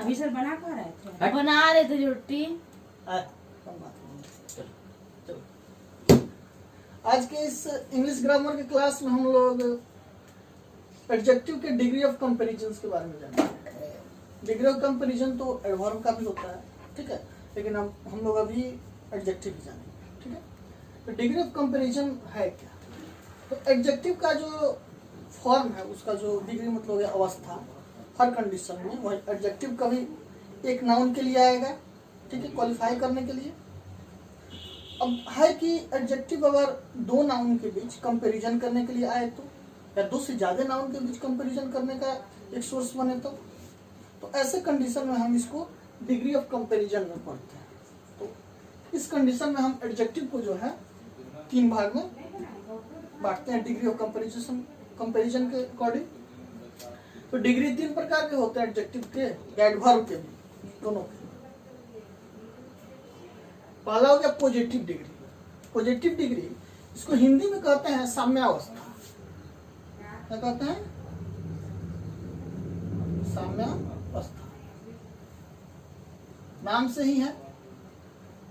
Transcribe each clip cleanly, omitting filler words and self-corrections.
अभी सर बना कहाँ रहे थे? बना रहे थे रोटी। आज के इस इंग्लिश ग्रामर के क्लास में हम लोग एडजेक्टिव के डिग्री ऑफ कंपैरिजन के बारे में जानेंगे। डिग्री ऑफ कंपैरिजन तो एडवर्ब का भी होता है, ठीक है, लेकिन हम लोग अभी एडजेक्टिव ही जानेंगे, ठीक है। तो डिग्री ऑफ कंपैरिजन है क्या? तो एडजेक्टिव का जो फॉर्म है उसका जो डिग्री मतलब है अवस्था, हर कंडीशन में वही एडजेक्टिव कभी एक नाउन के लिए आएगा, ठीक है, क्वालिफाई करने के लिए। अब है कि एडजेक्टिव अगर दो नाउन के बीच कंपैरिजन करने के लिए आए तो, या दो से ज्यादा नाउन के बीच कंपैरिजन करने का एक सोर्स बने तो ऐसे कंडीशन में हम इसको डिग्री ऑफ कंपैरिजन में पढ़ते हैं। तो इस कंडीशन में हम एडजेक्टिव को जो है तीन भाग में बांटते हैं डिग्री ऑफ कंपैरिजन के अकॉर्डिंग। तो डिग्री तीन प्रकार के होते हैं एडजेक्टिव के, एडवर्ब के भी, दोनों के। पहला हो गया पॉजिटिव डिग्री। पॉजिटिव डिग्री इसको हिंदी में कहते हैं साम्यावस्था। क्या कहते हैं? साम्यावस्था। नाम से ही है,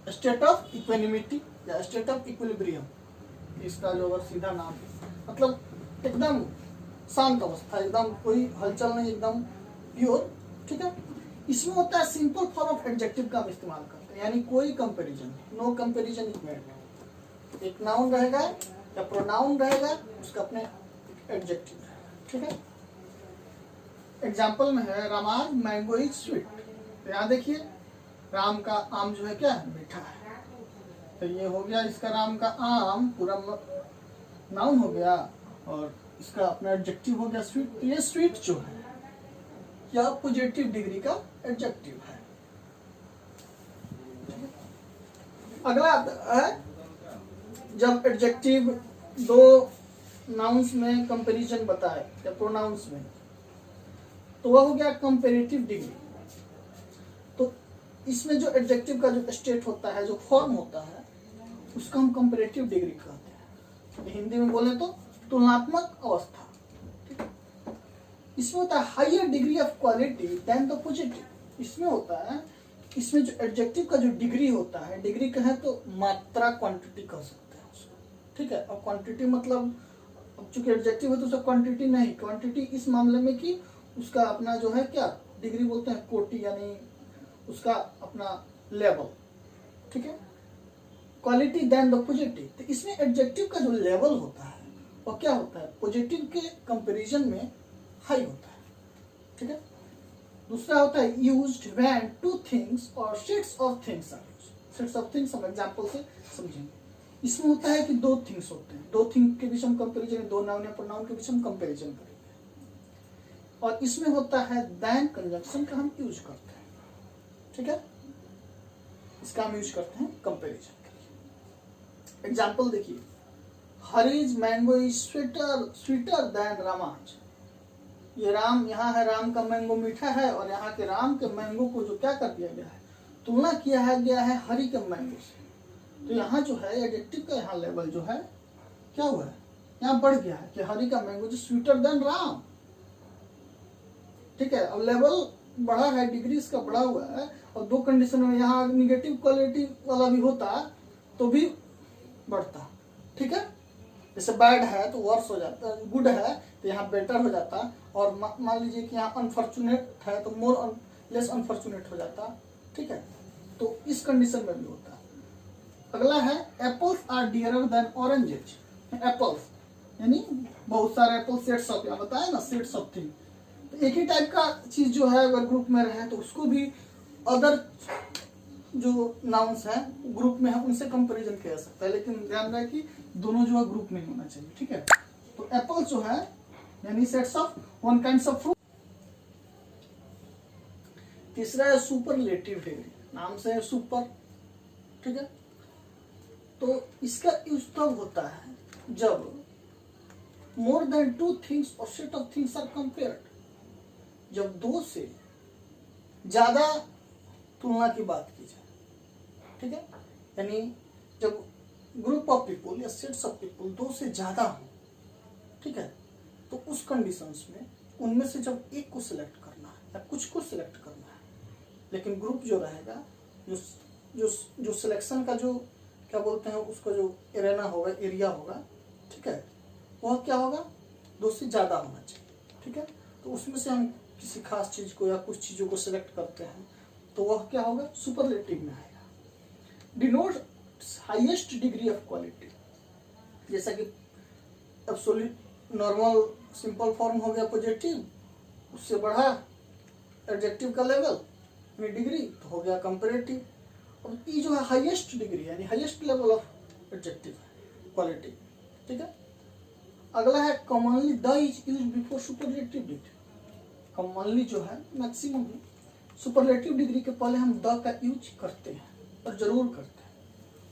स्टेट ऑफ इक्वेनिमिटी या स्टेट ऑफ इक्विलिब्रियम, इसका जो अगर सीधा नाम है, मतलब एकदम शांत अवस्था, एकदम कोई हलचल नहीं, एकदम प्योर, ठीक है। इसमें होता है सिंपल फॉर्म ऑफ एडजेक्टिव का हम इस्तेमाल करते हैं, यानी कोई comparison, no comparison is made. एक नाउन रहेगा या प्रोनाउन रहेगा, उसका अपने एडजेक्टिव है, ठीक है। एग्जाम्पल में है रामाज मैंगो इज स्वीट। तो यहाँ देखिए राम का आम जो है क्या है, मीठा है। तो ये हो गया इसका राम का आम, पूरा नाउन हो गया, और इसका अपना एडजेक्टिव हो गया स्वीट। तो ये स्वीट जो है यह पॉजिटिव डिग्री का एडजेक्टिव है। अगला है जब एडजेक्टिव दो नाउन्स में कंपैरिजन बताए या प्रोनाउंस में, तो वह हो गया कंपैरेटिव डिग्री। तो इसमें जो एडजेक्टिव का जो स्टेट होता है, जो फॉर्म होता है, उसका हम कंपैरेटिव डिग्री कहते हैं। हिंदी में बोले तो तुलनात्मक अवस्था। इसमें होता है higher degree of quality than the positive. इसमें होता है, इसमें जो एडजेक्टिव का जो डिग्री होता है, डिग्री कहें तो मात्रा, क्वांटिटी कह सकते हैं उसको, ठीक है। और क्वांटिटी मतलब अब चूंकि एडजेक्टिव है तो उसका क्वांटिटी नहीं, क्वांटिटी इस मामले में कि उसका अपना जो है क्या डिग्री बोलते हैं, कोटि, यानी उसका अपना लेवल, ठीक है। Quality than the positive. तो इसमें एडजेक्टिव का जो लेवल होता है वो क्या होता है, पॉजिटिव के कंपैरिजन में हाई होता है, ठीक है। दूसरा होता है used when two things or sets of things are used. Sets of things हम एग्जांपल से समझेंगे। इसमें होता है कि दो थिंग्स होते हैं, दो थिंग के बीच हम कंपैरिजन, दो नाउन या प्रोनाउन के बीच हम कंपैरिजन करेंगे। और इसमें होता है देन कंजंक्शन का हम यूज करते हैं, ठीक है। इसका हम यूज करते हैं कंपैरिजन के लिए। एग्जांपल देखिए, Hari's mango is sweeter than Rama's. ये राम, यहाँ है राम का मैंगो मीठा है, और यहाँ के राम के मैंगो को जो क्या कर दिया गया है, तुलना किया गया है हरी के मैंगो से। तो यहाँ जो है एडजेक्टिव का यहाँ लेवल जो है क्या हुआ है, यहाँ बढ़ गया है कि हरी का मैंगो जो स्वीटर देन राम, ठीक है। अब लेवल बढ़ा है, डिग्री इसका बढ़ा हुआ है। और दो कंडीशन में यहाँ निगेटिव क्वालिटी वाला भी होता तो भी बढ़ता, ठीक है। जैसे बैड है तो वर्स हो जाता, गुड है तो यहाँ बेटर हो जाता, और मान लीजिए कि यहाँ अनफॉर्चुनेट है तो मोर लेस अनफॉर्चुनेट हो जाता, ठीक है। तो इस कंडीशन में भी होता है। अगला है apples are dearer than oranges. Apples यानी बहुत सारे एप्पल, सेट्स ऑफ, यहाँ बताया ना सेट्स ऑफ थिंग। तो एक ही टाइप का चीज जो है अगर ग्रुप में रहे तो उसको भी अदर जो नाउन्स है ग्रुप में है उनसे कंपैरिजन किया जा सकता है, लेकिन ध्यान रहे कि दोनों जो है ग्रुप में होना चाहिए, ठीक है। तो एप्पल जो है यानी sets of one kinds of fruit. तीसरा है सुपरलेटिव डिग्री, नाम से है सुपर, ठीक है। तो इसका यूज तब होता है जब more than two things or set of things are compared. जब दो से ज्यादा तुलना की बात की जाए, ठीक है। यानी जब ग्रुप ऑफ पीपल या सेट्स ऑफ पीपल दो से ज्यादा हो, ठीक है, तो उस कंडीशंस में उनमें से जब एक को सिलेक्ट करना है या कुछ को सिलेक्ट करना है लेकिन ग्रुप जो रहेगा, जो जो जो सिलेक्शन का जो क्या बोलते हैं उसका जो एरेना होगा, एरिया होगा, ठीक है, वह क्या होगा, 2 से ज़्यादा होना चाहिए। ठीक है, तो उसमें से हम किसी खास चीज़ को या कुछ चीज़ों को सिलेक्ट करते हैं तो वह क्या होगा, सुपरलेटिव में आएगा। Denote highest degree of quality, जैसा कि एब्सोल्यूट नॉर्मल सिंपल फॉर्म हो गया पॉजिटिव, उससे बढ़ा एडजेक्टिव का लेवल में डिग्री तो हो गया कंपैरेटिव। अब ये जो है हाईएस्ट डिग्री यानी highest level of adjective quality. ठीक है, अगला है commonly the is used before superlative degree. Commonly जो है मैक्सिमम सुपरलेटिव डिग्री के पहले हम द का यूज करते हैं और जरूर करते हैं।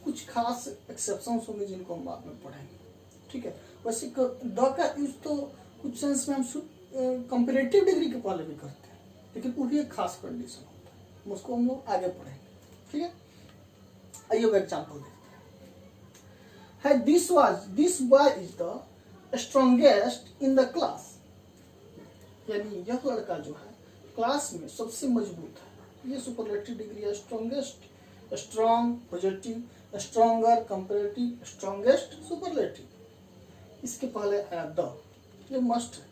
कुछ खास एक्सेप्शंस होंगे जिनको हम बाद में पढ़ेंगे। ठीक है, वैसे द का यूज तो कुछ सेंस में हम कंपैरेटिव डिग्री के पहले भी करते हैं, लेकिन वो भी एक खास कंडीशन होता है, उसको हम लोग आगे पढ़ेंगे। ठीक है, आइए अब एग्जाम्पल देखते हैं। This boy is the strongest in the class, यानी यह लड़का जो है क्लास में सबसे मजबूत है। ये सुपरलेटिव डिग्री है, strongest, strong, positive, stronger, comparative, strongest, superlative. इसके पहले आया द, ये मस्ट है,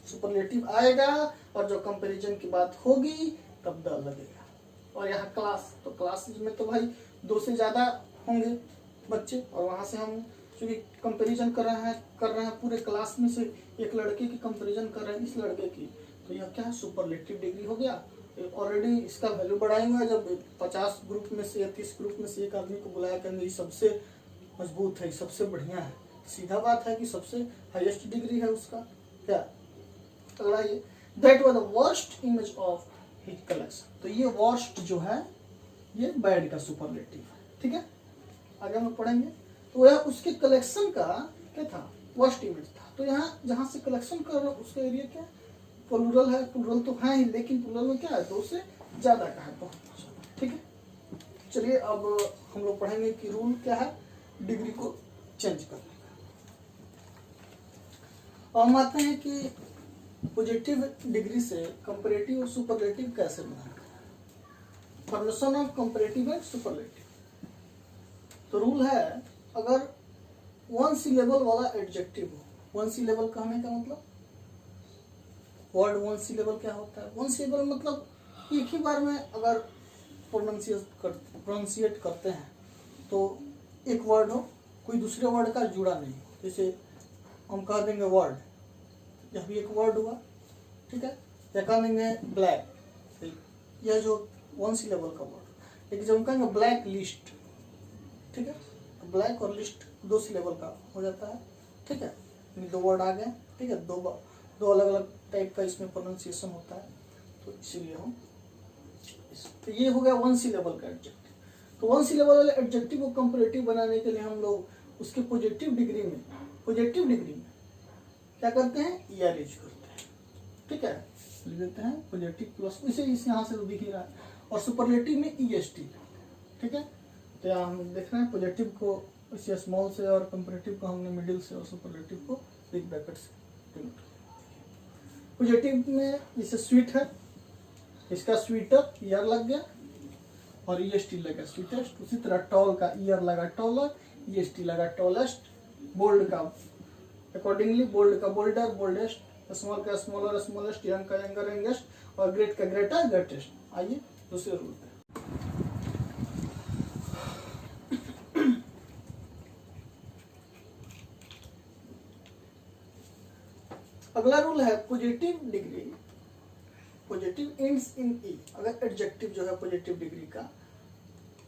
सुपरलेटिव आएगा और जो कंपैरिजन की बात होगी तब द लगेगा। और यहाँ क्लास, तो क्लास में तो भाई 2 से ज़्यादा होंगे बच्चे, और वहाँ से हम चूँकि कंपैरिजन कर रहे हैं पूरे क्लास में से एक लड़के की कंपैरिजन कर रहे हैं इस लड़के की, तो यह क्या है, सुपरलेटिव डिग्री हो गया। ऑलरेडी इसका वैल्यू बढ़ाएंगे जब 50 ग्रुप में से या 30 ग्रुप में से एक आदमी को बुलाया करेंगे, ये सबसे मजबूत है, सबसे बढ़िया है, सीधा बात है कि सबसे हाईएस्ट डिग्री है उसका। क्या अगला, ये that was the worst image of his collection, तो ये वर्स्ट जो है ये बैड का सुपरलेटिव है। ठीक है, आगे हम पढ़ेंगे। तो यह उसके कलेक्शन का क्या था, वर्स्ट इमेज था। तो यहाँ जहाँ से कलेक्शन कर रहे उसका एरिया क्या, प्लूरल है, प्लूरल तो है ही, लेकिन प्लूरल में क्या है, 2 से ज़्यादा का है, बहुत। ठीक है, चलिए अब हम लोग पढ़ेंगे कि रूल क्या है डिग्री को चेंज करने का। और हम आते हैं कि पॉजिटिव डिग्री से कंपैरेटिव और सुपरलेटिव कैसे बनाना है। Formation of comparative and superlative. तो रूल है, अगर 1 सिलेबल वाला एडजेक्टिव हो, 1 सिलेबल कहने का मतलब वर्ड 1 सिलेबल क्या होता है, 1 सिलेबल मतलब एक ही बार में अगर प्रोनाउंसिएट करते हैं तो एक वर्ड हो, कोई दूसरे वर्ड का जुड़ा नहीं हो। जैसे हम कह देंगे वर्ड, यह भी एक वर्ड हुआ, ठीक है, या कह देंगे ब्लैक, यह जो 1 सिलेबल का वर्ड। लेकिन जब हम कहेंगे ब्लैक लिस्ट, ठीक है, तो ब्लैक और लिस्ट 2 सिलेबल का हो जाता है। ठीक है, 2 वर्ड आ गए। ठीक है, दो अलग अलग टाइप का इसमें प्रोनाउंसिएशन होता है, तो इसीलिए हम तो ये हो गया 1 सिलेबल का एडजेक्टिव। तो 1 सिलेबल वाले एडजेक्टिव को कंपैरेटिव बनाने के लिए हम लोग उसके पॉजिटिव डिग्री में क्या करते हैं, ईआर यूज करते हैं। ठीक है, लिख देते हैं पॉजिटिव प्लस, इसे इस यहाँ से तो दिख ही रहा है, और सुपरलेटिव में ईएसटी। ठीक है, तो यहाँ हम देख रहे हैं पॉजिटिव को इसे स्मॉल से और कंपैरेटिव को हमने मिडिल से और सुपरलेटिव को बिग ब्रैकेट से डिनोट किया। पॉजिटिव में जैसे स्वीट है, इसका स्वीटर ईयर लग गया और ईएसटी लगा स्वीटेस्ट। उसी तरह टॉल का ईयर लगा टॉलर, ईएसटी लगा टॉलेस्ट। बोल्ड का अकॉर्डिंगली बोल्ड का बोल्डर, बोल्डेस्ट, स्मॉल का स्मॉलर, स्मॉलेस्ट, यंग का यंगर, यंगेस्ट, और ग्रेट का ग्रेटर, ग्रेटेस्ट। आइए दूसरे रूल पे। अगला रूल है positive degree, positive ends in E. अगर एडजेक्टिव जो है पॉजिटिव डिग्री का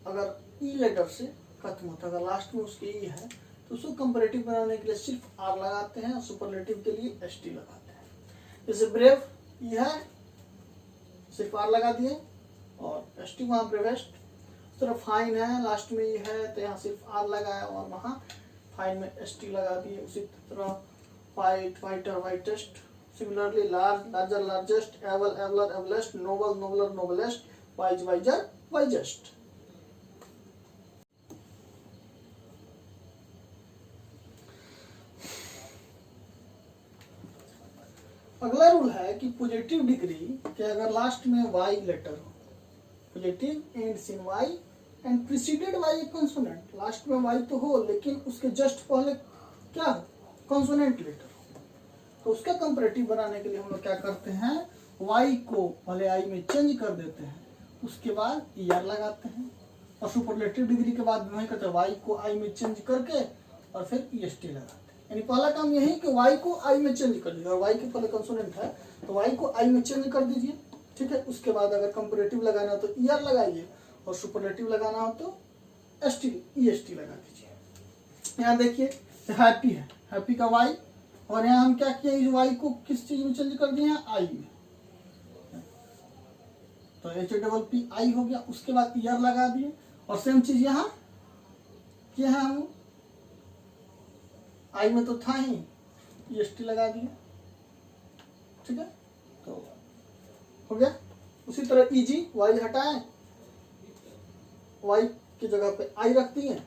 अगर ई लेटर से खत्म होता है, अगर लास्ट में उसके ई है, तो उसको कंपैरेटिव बनाने के लिए सिर्फ आर लगाते हैं और सुपरलेटिव के लिए एसटी लगाते हैं। जैसे ब्रेव ई है, सिर्फ आर लगा दिए और एसटी वहाँ ब्रेवेस्ट। इस तरह फाइन है, लास्ट में ई है तो यहाँ सिर्फ आर लगाया और वहाँ फाइन में एसटी लगा दिए। उसी तरह fight, fighter, whitest. Similarly large, larger, largest, able, abler, ablest, noble, nobler, noblest, wise, wiser, wisest. अगला रूल है कि पॉजिटिव डिग्री के अगर लास्ट में वाई लेटर हो, positive ends in Y and preceded by a consonant, last में Y तो हो लेकिन उसके जस्ट पहले क्या हो, कॉन्सोनेंट लेटर हो। तो उसका कंपैरेटिव बनाने के लिए हम लोग क्या करते हैं, वाई को पहले आई में चेंज कर देते हैं, उसके बाद ईआर लगाते हैं, और सुपरलेटिव डिग्री के बाद वही करते हैं, वाई को आई में चेंज करके और फिर ईएसटी लगाते हैं। यानी पहला काम यही कि वाई को आई में चेंज कर दीजिए, और वाई के पहले कंसोनेंट है तो वाई को आई में चेंज कर दीजिए, ठीक है। उसके बाद अगर कंपैरेटिव लगाना हो तो ईआर लगाइए, और सुपरलेटिव लगाना हो तो एसटी ईएसटी लगा दीजिए। यहाँ देखिए हैप्पी है, हैप्पी का वाई, और यहाँ हम क्या किए, इस वाई को किस चीज में चेंज कर दिए हैं, आई में, तो HAPP आई हो गया। उसके बाद ईआर लगा दिए, और सेम चीज यहाँ किया है हम, आई में तो था ही, ईएसटी लगा दिए, ठीक है, तो हो गया। उसी तरह ईजी, वाई हटाए, वाई की जगह पे आई रख दिए,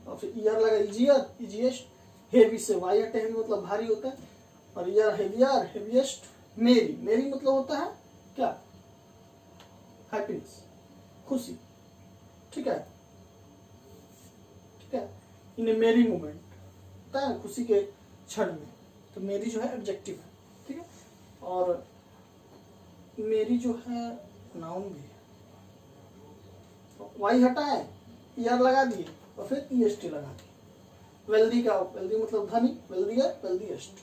और फिर ईआर लगा, इजियर इजिएस्ट, हेवी से वाई हटे, हेवी मतलब भारी होता है, और ईआर हेवियर हेविएस्ट, मेरी मेरी मतलब होता है क्या, हैप्पीनेस, खुशी, ठीक है, ठीक है, इन ए मेरी मोमेंट होता है खुशी के क्षण में, तो मेरी जो है एडजेक्टिव है, ठीक है। और मेरी जो है नाउन भी है, वाई हटाए, ईआर लगा दिए, और फिर ईएसटी लगा दिए। वेल्दी का, वेल्दी मतलब धनी, वेल्दियर वेल्दीएस्ट।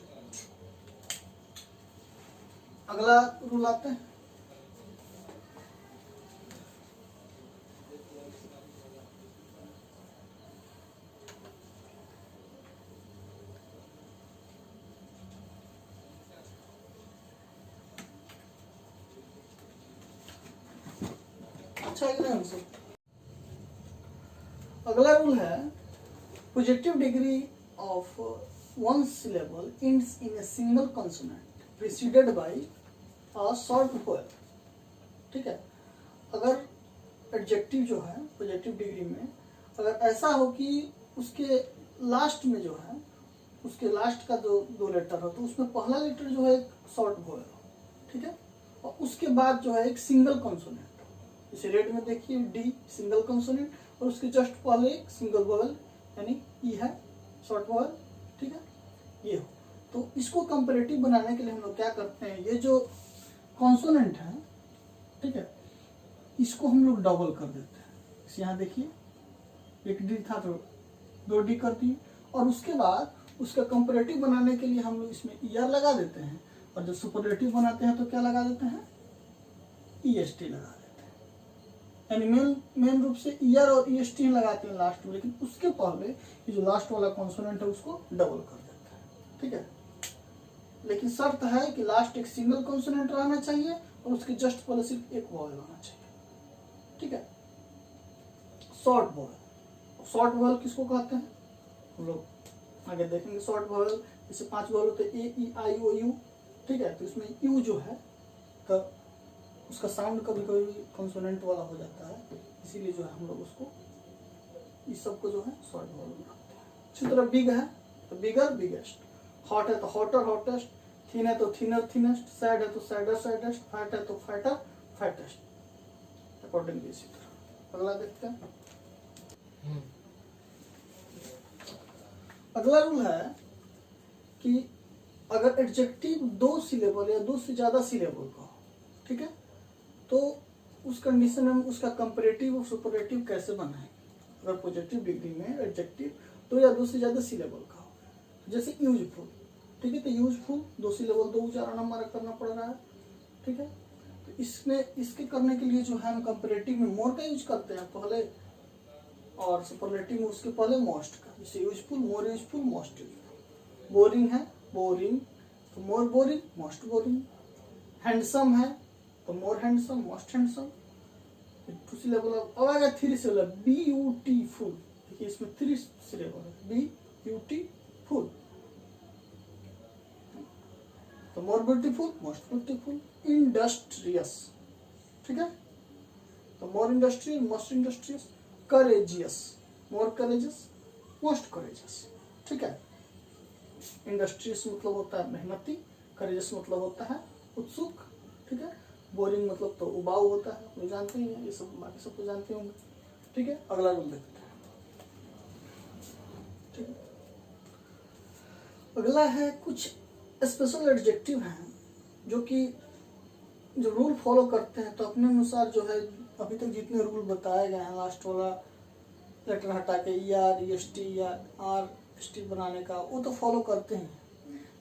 अगला रूल आते हैं, अच्छा है सब। अगला रूल है, positive degree of one syllable ends in a single consonant preceded by a short vowel, ठीक है। अगर एडजेक्टिव जो है पॉजिटिव डिग्री में अगर ऐसा हो कि उसके लास्ट में जो है, उसके लास्ट का जो दो लेटर हो, तो उसमें पहला लेटर जो है एक शॉर्ट वोवेल हो, ठीक है, और उसके बाद जो है एक सिंगल कॉन्सोनेंट, जैसे रेड में देखिए डी सिंगल कॉन्सोनेंट, और उसके जस्ट पहले एक सिंगल वोवेल यानी ई है शॉर्ट वोवेल, ठीक है, ये हो। तो इसको कंपैरेटिव बनाने के लिए हम लोग क्या करते हैं, ये जो कॉन्सोनेंट है, ठीक है, इसको हम लोग डबल कर देते हैं। इस यहाँ देखिए एक डी था तो दो डी कर दिए, और उसके बाद उसका कंपैरेटिव बनाने के लिए हम लोग इसमें ईआर लगा देते हैं, और जब सुपरलेटिव बनाते हैं तो क्या लगा देते हैं, ईएसटी लगा देते हैं। यानी मेन रूप से ईआर और ईएसटी लगाते हैं लास्ट में, लेकिन उसके पहले ये जो लास्ट वाला कॉन्सोनेंट है उसको डबल कर देते हैं, ठीक है। लेकिन शर्त है कि लास्ट एक सिंगल कॉन्सोनेंट रहना चाहिए, और उसके जस्ट पहले सिर्फ एक वोवेल आना चाहिए, ठीक है। शॉर्ट वोवेल, शॉर्ट वोवेल किसको कहते हैं हम लोग आगे देखेंगे। शॉर्ट वोवेल जैसे 5 वोवेल होते हैं, ए ई आई ओ यू, ठीक है, तो इसमें यू जो है तो उसका साउंड कभी कभी कॉन्सोनेंट वाला हो जाता है, इसीलिए जो है हम लोग उसको इस सब को जो है शॉर्ट वोवेल बनाते हैं। इसी तरह बिग है तो बिगर बिगेस्ट, हॉट है तो हॉटर हॉटेस्ट, थिन है तो थिनर थिनेस्ट, सैड है तो सैडर सैडेस्ट, फैट है तो फैटर फैटेस्ट, अकॉर्डिंगली इसी तरह। अगला देखते हैं। अगला रूल है कि अगर एडजेक्टिव 2 सिलेबल या 2 से ज्यादा सिलेबल का हो, ठीक है, तो उस कंडीशन में उसका कंपैरेटिव और सुपरलेटिव कैसे बनाएंगे। अगर पॉजिटिव डिग्री में एडजेक्टिव 2 या 2 से ज्यादा सिलेबल का हो, जैसे यूजफुल, ठीक है, तो यूजफुल 2 सिलेबल 2 उच्चारण हमारा करना पड़ रहा है, ठीक है। तो इसमें इसके करने के लिए जो है हम कंपैरेटिव में मोर का यूज करते हैं पहले, और सुपरलेटिव में उसके पहले मोस्ट का, जैसे useful more useful most useful. Boring है बोरिंग तो मोर बोरिंग मोस्ट बोरिंग। हैंडसम है तो मोर हैंडसम मोस्ट हैंडसम। 2 सिलेबल अब आ गया 3 सिलेबल, ब्यूटीफुल, देखिए इसमें 3 सिलेबल है, बी ब्यूटीफुल, तो more beautiful most beautiful. Industrious, ठीक है, तो मोर इंडस्ट्रियल मोस्ट इंडस्ट्रियस। करेजियस मोर करेजियस मोस्ट करेजियस, ठीक है। इंडस्ट्रियस मतलब होता है मेहनती, करेजियस मतलब होता है उत्सुक, ठीक है। बोरिंग मतलब तो उबाऊ होता है, आप जानते ही हैं, ये सब बाकी सब तो जानते होंगे। ठीक है, अगला रूल देखते हैं। ठीक है, अगला है कुछ स्पेशल एडजेक्टिव हैं जो कि जो रूल फॉलो करते हैं तो अपने अनुसार जो है अभी तक जितने रूल बताए गए हैं लास्ट वाला लेटर हटा के ER EST या RST बनाने का वो तो फॉलो करते हैं,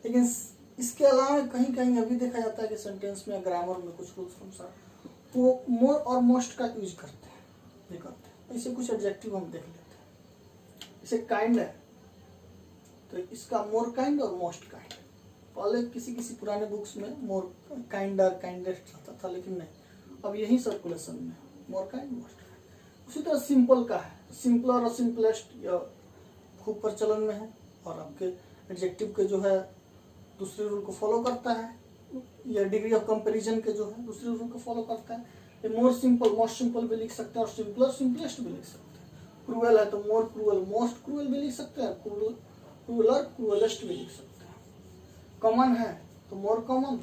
लेकिन इसके अलावा कहीं कहीं अभी देखा जाता है कि सेंटेंस में ग्रामर में कुछ रूल्स अनुसार वो मोर और मोस्ट का यूज करते हैं, ये करते हैं। ऐसे कुछ एडजेक्टिव हम देख लेते हैं। जैसे काइंड है तो इसका मोर काइंड और मोस्ट काइंड, पहले किसी किसी पुराने बुक्स में मोर काइंडर काइंडेस्ट आता था, लेकिन नहीं, अब यही सर्कुलेशन में मोर काइंड मोस्ट काइंड। उसी तरह सिंपल का है, सिंपलर और सिंपलेस्ट या खूब प्रचलन में है, और आपके एडजेक्टिव के जो है दूसरे रूल को फॉलो करता है, या डिग्री ऑफ कंपैरिजन के जो है दूसरे रूल को फॉलो करता है। ये मोर सिंपल मोस्ट सिंपल भी लिख सकते हैं और सिंपलर सिंपलेस्ट भी लिख सकते हैं। क्रूएल है तो मोर क्रूएल मोस्ट क्रूएल भी लिख सकते हैं, क्रूएलर क्रूएलेस्ट भी लिख सकते हैं। कॉमन है तो मोर कॉमन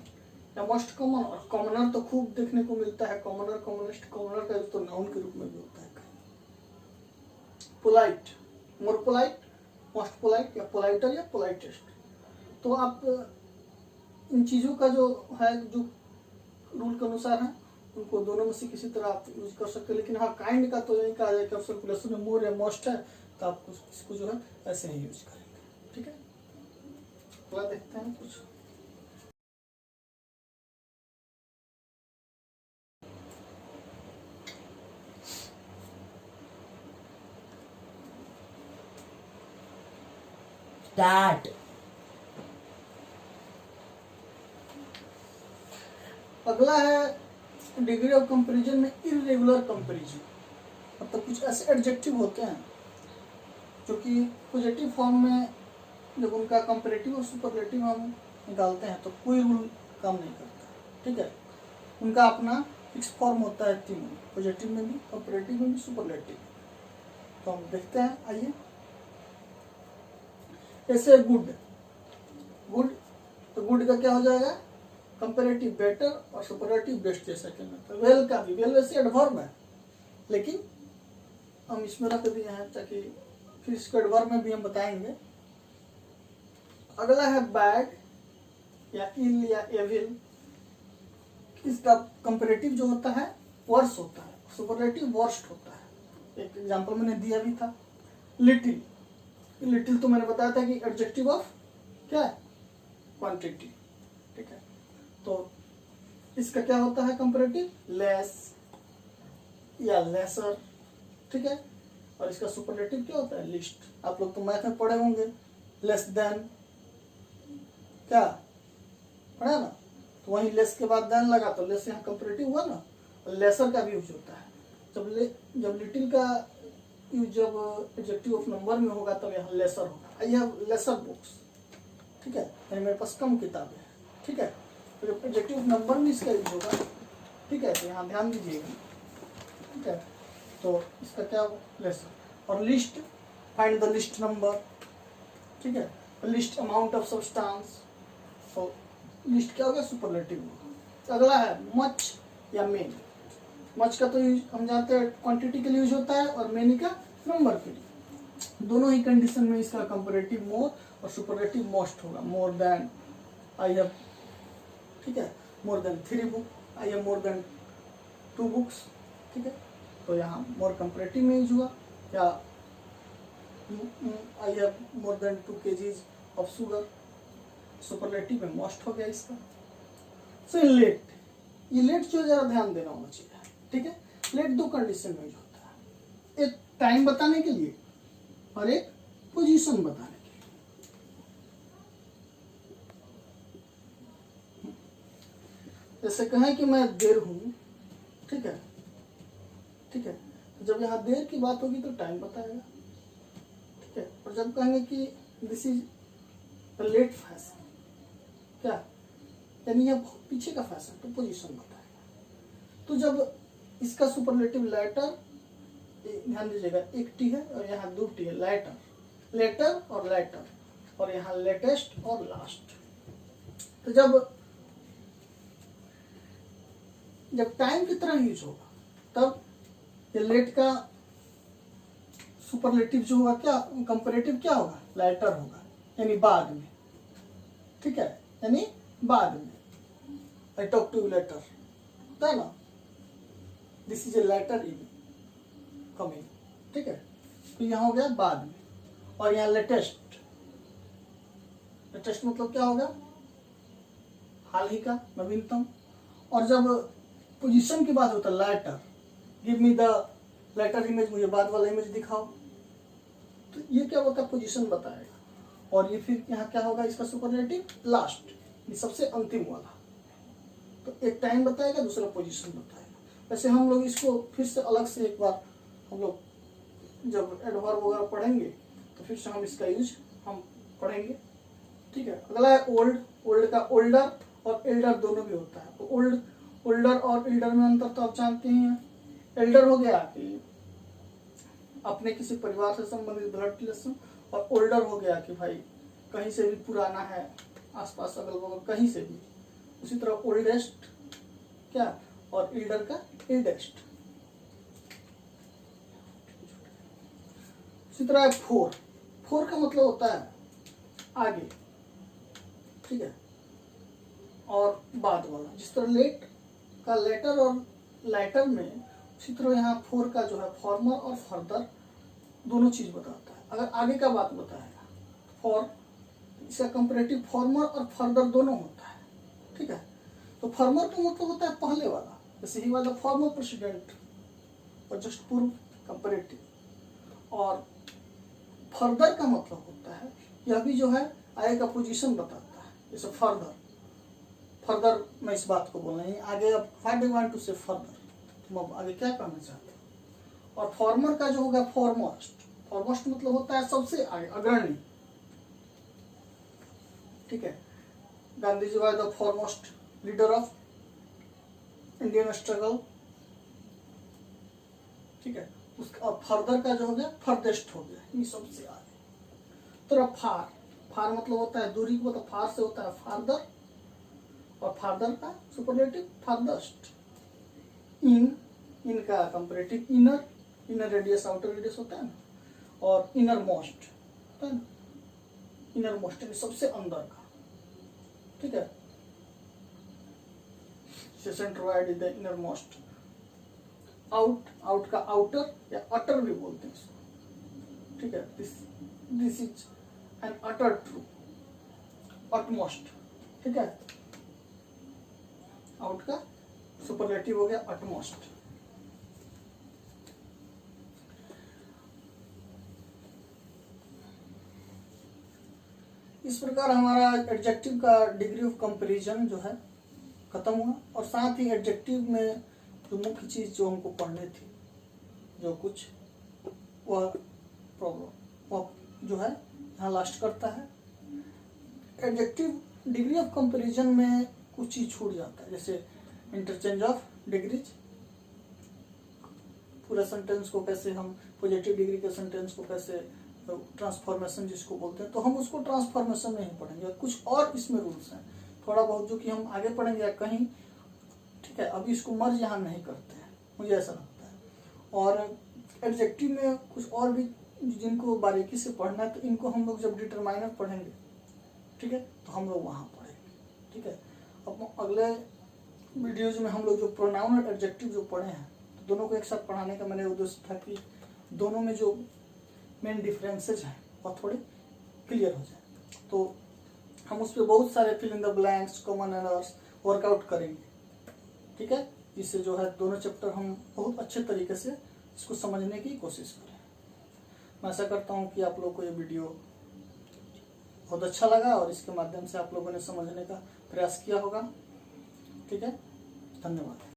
या मोस्ट कॉमन, और कॉमनर तो खूब देखने को मिलता है, कॉमनर कॉमनेस्ट, कॉमनर का यूज तो नाउन के रूप में भी होता है। पोलाइट, मोर पोलाइट, मोस्ट पोलाइट, या पोलाइटर या पोलाइटेस्ट। तो आप इन चीज़ों का जो है जो रूल के अनुसार है उनको दोनों में से किसी तरह आप यूज कर सकते हैं, लेकिन हाँ काइंड का तो यही कहा जाए कि सर्कुलेशन में मोर या मोस्ट है तो आप इसको जो है ऐसे ही यूज करेंगे। ठीक है, अगला देखते हैं कुछ। that अगला है डिग्री ऑफ कंपैरिजन में इरेगुलर कंपैरिजन, मतलब कुछ ऐसे एडजेक्टिव होते हैं जो कि पॉजिटिव फॉर्म में जब उनका कंपैरेटिव और सुपरलेटिव हम निकालते हैं तो कोई रूल काम नहीं करता। ठीक है, उनका अपना फिक्स फॉर्म होता है तीनों, पॉजिटिव में भी, कंपैरेटिव में भी, सुपरलेटिव। तो हम देखते हैं, आइए। ऐसे गुड, गुड तो गुड का क्या हो जाएगा, कंपैरेटिव बेटर और सुपरलेटिव बेस्ट, जैसा कि मतलब वेल का भी, वेल वैसे एडवर्ब है लेकिन हम इसमें रख दिए हैं ताकि फिर इसको एडवर्ब में भी हम बताएंगे। अगला है बैड या इल या एविल, इसका कंपैरेटिव जो होता है वर्स होता है, सुपरलेटिव वर्स्ट होता है। एक एग्जांपल मैंने दिया भी था, लिटिल, लिटिल तो मैंने बताया था कि एडजेक्टिव ऑफ क्या है, क्वांटिटी। ठीक है, तो इसका क्या होता है कंपैरेटिव, लेस या लेसर। ठीक है, और इसका सुपरलेटिव क्या होता है, लिस्ट। आप लोग तो मैथ में पढ़े होंगे, लेस देन, क्या पढ़ा ना, तो वहीं लेस के बाद देन लगा तो लेस यहाँ कंपैरेटिव हुआ ना। लेसर का भी यूज होता है, जब लिटिल का यूज जब एडजेक्टिव ऑफ नंबर में होगा तब यहाँ लेसर होगा, आई हैव लेसर बुक्स। ठीक है, यानी मेरे पास कम किताबें हैं। ठीक है, तो जब एडजेक्टिव ऑफ नंबर में इसका यूज होगा, ठीक है, तो यहाँ ध्यान दीजिएगा। ठीक है, तो इसका क्या लेसर। और list, find the list number. ठीक है, लिस्ट अमाउंट ऑफ सब्सटेंस, तो लिस्ट क्या हो गया, सुपरलेटिव। अगला है मच या मेनी। मच का तो हम जानते हैं क्वांटिटी के लिए यूज होता है, और मेनी का नंबर के लिए। दोनों ही कंडीशन में इसका कंपैरेटिव मोर और सुपरलेटिव मोस्ट होगा। मोर देन, आई हैव, ठीक है, more than 3 book, I have more than 2 books. ठीक है, तो यहाँ मोर कंपैरेटिव में यूज हुआ, या I have more than 2 kgs of sugar, superlative में मोस्ट हो गया इसका। सो लेट, ये लेट जो जरा ध्यान देना होना चाहिए। ठीक है, लेट 2 कंडीशन में यूज होता है, एक टाइम बताने के लिए और एक पोजीशन बताने के लिए। जैसे कहें कि मैं देर हूं, ठीक है, ठीक है, तो जब यहाँ देर की बात होगी तो टाइम बताएगा। ठीक है, और जब कहेंगे कि दिस इज लेट फैशन, क्या यानी यह पीछे का फैशन, तो पोजीशन बताएगा। तो जब इसका सुपरलेटिव लेटर, ध्यान दीजिएगा, एक टी है और यहाँ 2 टी है, लेटर, लेटर और लेटर, और यहाँ लेटेस्ट और लास्ट। तो जब जब टाइम की तरह यूज होगा तब ये लेट का सुपरलेटिव जो होगा क्या, कंपैरेटिव क्या होगा, लेटर होगा, यानी बाद में, ठीक है, यानी बाद में। I talk to you later होता है ना, this is a letter in coming, ठीक है। तो यहाँ हो गया बाद में, और यहाँ लेटेस्ट, लेटेस्ट मतलब क्या होगा, हाल ही का, नवीनतम। और जब पोजीशन की बात होता है later, give me the later image, मुझे बाद वाला इमेज दिखाओ, तो ये क्या होता है, पोजीशन बताएगा। और ये फिर यहाँ क्या होगा, इसका सुपरलेटिव लास्ट, ये सबसे अंतिम वाला। तो एक टाइम बताएगा, दूसरा पोजीशन बताएगा। वैसे हम लोग इसको फिर से अलग से एक बार हम लोग जब एडवर्ब वगैरह पढ़ेंगे तो फिर से हम इसका यूज हम पढ़ेंगे, ठीक है। अगला है ओल्ड। ओल्ड का ओल्डर और एल्डर दोनों भी होता है। तो ओल्ड, ओल्डर और एल्डर में अंतर तो आप जानते हैं। एल्डर हो गया कि अपने किसी परिवार से संबंधित ब्लड रिलेशन, और ओल्डर हो गया कि भाई कहीं से भी पुराना है, आसपास अगल बगल कहीं से भी। उसी तरह ओल्डेस्ट क्या, और एल्डर का एल्डेस्ट। इसी तरह फोर, फोर का मतलब होता है आगे, ठीक है, और बाद वाला। जिस तरह लेट का लेटर और लेटर में, उसी तरह यहाँ फोर का जो है फॉर्मर और फर्दर दोनों चीज बताता है। अगर आगे का बात बताएगा फॉर, इसका कंपैरेटिव फॉर्मर और फर्दर दोनों होता है, ठीक है। तो फॉर्मर का मतलब होता है पहले वाला, जैसे ही वाला फॉर्मर प्रेसिडेंट और जस्ट पूर्व कंपैरेटिव। और फर्दर का मतलब होता है, यह भी जो है आगे का पोजीशन बताता है, जैसे फर्दर, फर्दर मैं इस बात को बोल रही हूँ आगे। अब what do you want to say further, तुम अब आगे क्या करना चाहते हो। और फॉर्मर का जो होगा फॉरमोस्ट, फॉरमोस्ट मतलब होता है सबसे आगे, अग्रणी, ठीक है। Gandhi ji were the foremost leader of Indian struggle, ठीक है। उसका फर्दर का जो हो गया फर्देस्ट हो गया, ये सबसे आगे। तो फार, फार मतलब होता है दूरी को, तो फार से होता है फार्दर, और फार्दर का सुपरलेटिव फार्देस्ट। इन, इनका comparative inner, inner radius outer radius होता है ना, और इनर मोस्ट होता है ना, इनर मोस्ट यानी सबसे अंदर का, ठीक है। Centroid is the inner most. Out, out का आउटर या अटर भी बोलते हैं इसको, ठीक है। This is an utter true, utmost, ठीक है। आउट का सुपरलेटिव हो गया अटमोस्ट। इस प्रकार हमारा एडजेक्टिव का डिग्री ऑफ कंपैरिजन जो है खत्म हुआ। और साथ ही एडजेक्टिव में जो मुख्य चीज जो हमको पढ़नी थी, जो कुछ वह प्रॉब्लम वह जो है यहाँ लास्ट करता है। एडजेक्टिव डिग्री ऑफ कंपैरिजन में कुछ चीज छूट जाता है, जैसे इंटरचेंज ऑफ डिग्रीज, पूरा सेंटेंस को कैसे हम पॉजिटिव डिग्री के सेंटेंस को कैसे ट्रांसफॉर्मेशन जिसको बोलते हैं, तो हम उसको ट्रांसफॉर्मेशन में ही पढ़ेंगे। कुछ और इसमें रूल्स हैं थोड़ा बहुत जो कि हम आगे पढ़ेंगे या कहीं, ठीक है। अभी इसको मर्ज यहाँ नहीं करते हैं, मुझे ऐसा लगता है। और एडजेक्टिव में कुछ और भी जिनको बारीकी से पढ़ना है, तो इनको हम लोग जब डिटरमाइनर पढ़ेंगे, ठीक है, तो हम लोग वहाँ पढ़ेंगे, ठीक है। अब अगले वीडियोज में हम लोग जो प्रोनाउन और एडजेक्टिव जो पढ़े हैं, तो दोनों को एक साथ पढ़ाने का मेरा उद्देश्य था कि दोनों में जो मेन डिफरेंसेज हैं और थोड़े क्लियर हो जाए। तो हम उस पर बहुत सारे fill in the blanks, common errors work out करेंगे, ठीक है। जिससे जो है दोनों चैप्टर हम बहुत अच्छे तरीके से इसको समझने की कोशिश करें। मैं ऐसा करता हूँ कि आप लोग को ये वीडियो बहुत अच्छा लगा और इसके माध्यम से आप लोगों ने समझने का प्रयास किया होगा, ठीक है। धन्यवाद।